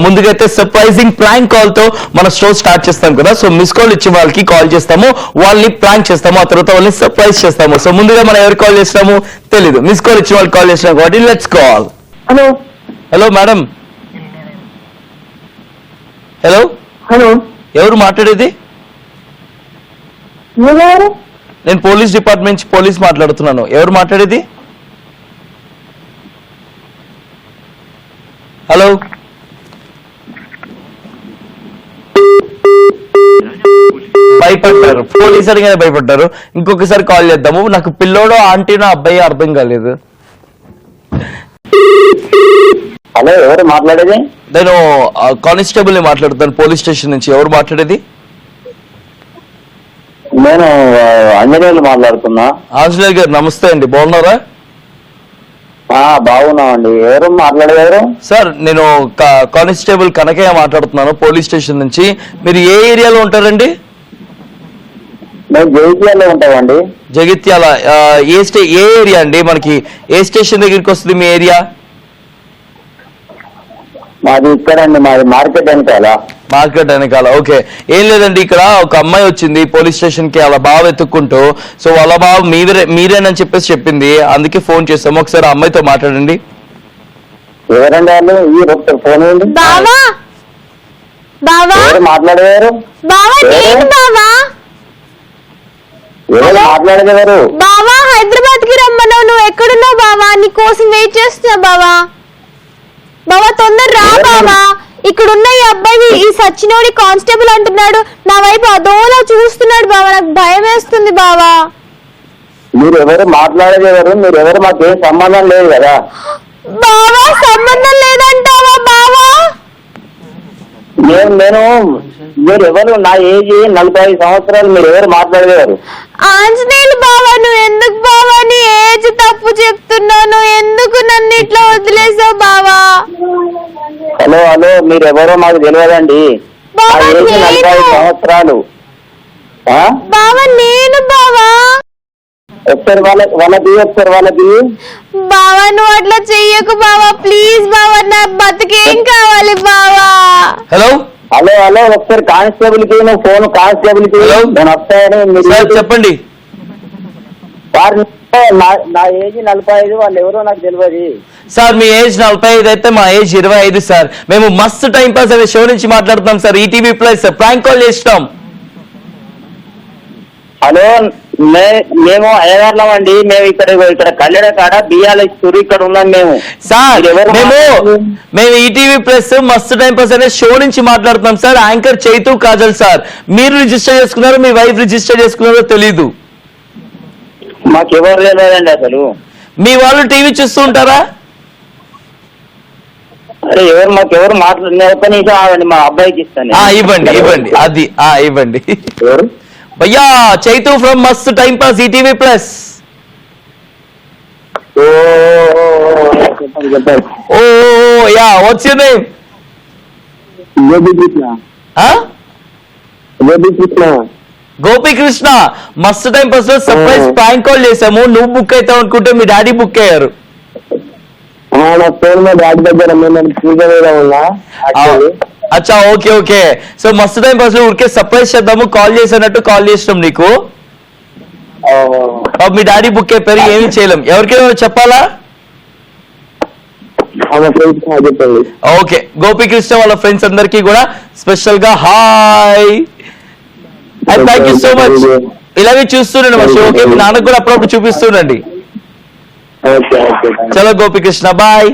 ముందుకైతే surprising prank call తో మన షో స్టార్ట్ చేస్తాం కదా. సో మిస్ కాల్ ఇచ్చిన వాళ్ళకి కాల్ చేస్తాము, వాళ్ళని ప్రాంక్ చేస్తాము, ఆ తర్వాత వాళ్ళని సర్ప్రైజ్ చేస్తాము. సో ముందుగా మనం ఎవరు కాల్ చేస్తాము తెలీదు, మిస్ కాల్ ఇచ్చిన వాళ్ళు కాల్ చేస్తాం కాబట్టి let's call. Hello hello madam. Hello hello, ఎవరు మాట్లాడేది? నేను పోలీస్ డిపార్ట్మెంట్ నుంచి పోలీస్ మాట్లాడుతున్నాను. ఎవరు మాట్లాడేది? హలో భయపడ్డారు, పోలీస్ అడిగానే భయపడ్డారు. ఇంకొకసారి కాల్ చేద్దాము. నాకు పిల్లోడో ఆంటీనో అబ్బాయి అర్థం కాలేదు. హలో, ఎవరు మాట్లాడేది? నేను కానిస్టేబుల్ ని మాట్లాడుతాను పోలీస్ స్టేషన్ నుంచి. ఎవరు మాట్లాడేది? నేను ఆంజనేయులు మాట్లాడుతున్నా. ఆంజనేయులు గారు నమస్తే అండి, బాగున్నారా? బాగున్నామండి. ఎవరు మాట్లాడేవారు? సార్ నేను కానిస్టేబుల్ కనకయ్య మాట్లాడుతున్నాను పోలీస్ స్టేషన్ నుంచి. మీరు ఏ ఏరియాలో ఉంటారండి? మేము జగిత్యాలలో ఉంటామండి. జగిత్యాల ఏ ఏరియా అండి? మనకి ఏ స్టేషన్ దగ్గరికి వస్తుంది మీ ఏరియా? మాది ఇక్కడండి, మాది మార్కెట్ వెనకాల. మార్కెట్ వెనకాల, ఓకే. ఏం లేదండి, ఇక్కడ ఒక అమ్మాయి వచ్చింది పోలీస్ స్టేషన్ కి వాళ్ళ బావ వెతుక్కుంటూ. సో వాళ్ళ బావ మీరేనని చెప్పేసి చెప్పింది, అందుకే ఫోన్ చేస్తాము. ఒకసారి అమ్మాయితో మాట్లాడండి. ఎవరండి వాళ్ళు? ఈ ఒకసారి ఫోన్ ఏంటి? ఎవరు మాట్లాడేవారు? ఎవరు మాట్లాడేవారు? బావా హైదరాబాద్ కి రమ్మన్నావు, నువ్వు ఎక్కడున్నావు బావా? నీ కోసం వెయిట్ చేస్తున్నా బావా. బావా తొందర రా బావా. ఇక్కడున్న ఈ అబ్బాయి ఈ సచ్చినోడి కానిస్టేబుల్ అంటున్నాడు, నా వైపు అదోలా చూస్తున్నాడు బావా, నాకు భయం వేస్తుంది బావా. మీరు ఎవరు మాట్లాడేవారు? మీరు ఎవరు? మాకేం సంబంధం లేదు కదా బావా. సంబంధం లేదంటావా బావా? నేను మీరు ఎవరు? నా ఏజ్ 45 సంవత్సరాలు. మీరు ఎవరు మాట్లాడేవారు? ఆంజనేయులు బావా. నువ్వు ఎందుకు బావా నీ ఏజ్ తప్పు చెప్తున్నావు? ఎందుకు నన్ను ఇట్లా వదిలేసావు బావా? హలో హలో, మీరు ఎవరో మాకు తెలియదండి. నా ఏజ్ 45 సంవత్సరాలు. బావా నేను బావా. ఒకసారి వాళ్ళకి బావా నువ్వు అట్లా చెయ్యకు బావా, ప్లీజ్ బావా, నా బతికేం కావాలి బావా. హలో హలో హలో, ఒకసారి కానిస్టేబుల్ కి ఫోన్, కానిస్టేబుల్ కి నేను వస్తాయని చెప్పండి. నా ఏజ్ 45, వాళ్ళు ఎవరో నాకు తెలియదు సార్. మీ ఏజ్ 45 అయితే మా ఏజ్ 25 సార్. మేము మస్తు టైం పాస్ అనే షో నుంచి మాట్లాడుతున్నాం sir, ETV plus prank call చేస్తాం. హలో, మేము అయ్యగారులం అండి. మేము ఇక్కడ కల్లెడ కాడ బియ్యాల ఇస్తారు, ఇక్కడ ఉన్నాం మేము. సార్ మేము ఈటీవీ ప్లస్ మస్తు టైం పాస్ అనే షో నుంచి మాట్లాడుతున్నాం sir. Anchor Chaitu Kajal sir. మీరు రిజిస్టర్ చేసుకున్నారో మీ వైఫ్ రిజిస్టర్ చేసుకున్నారో తెలీదు. మాకెవరు లేదండి అసలు. మీ వాళ్ళు టీవీ చూస్తూ ఉంటారా? అరే ఎవరు మాకెవరు మాట్లాడి మా అబ్బాయికి ఇస్తాను. ఇవ్వండి ఇవ్వండి, అది ఇవ్వండి. ఎవరు? భయ్యా Chaitu from Mast time pass ETV plus. Oh yeah, what's your name? Gopikrishna. Mast time pass లో సర్ప్రైజ్ ప్రాంక్ కాల్ చేసాము. నువ్వు బుక్ అవుతావు అనుకుంటే మీ డాడీ బుక్ అయ్యారు. అచ్చా, ఓకే ఓకే. సో మస్తు టైం పాస్ లో ఊరికే సర్ప్రైజ్ చేద్దాము, కాల్ చేసినట్టు కాల్ చేసినాం నీకు. మీ డాడీ బుక్ అయిపోయారు, ఏమి చేయలేం. ఎవరికైనా చెప్పాలా? ఓకే, గోపీకృష్ణ వాళ్ళ ఫ్రెండ్స్ అందరికీ కూడా స్పెషల్ గా hi and thank you so much. ఇలాగే చూస్తుండండి మా షో. ఓకే, మీ నాన్నకు కూడా అప్పుడప్పుడు చూపిస్తుండండి. చలో గోపీకృష్ణ, బాయ్.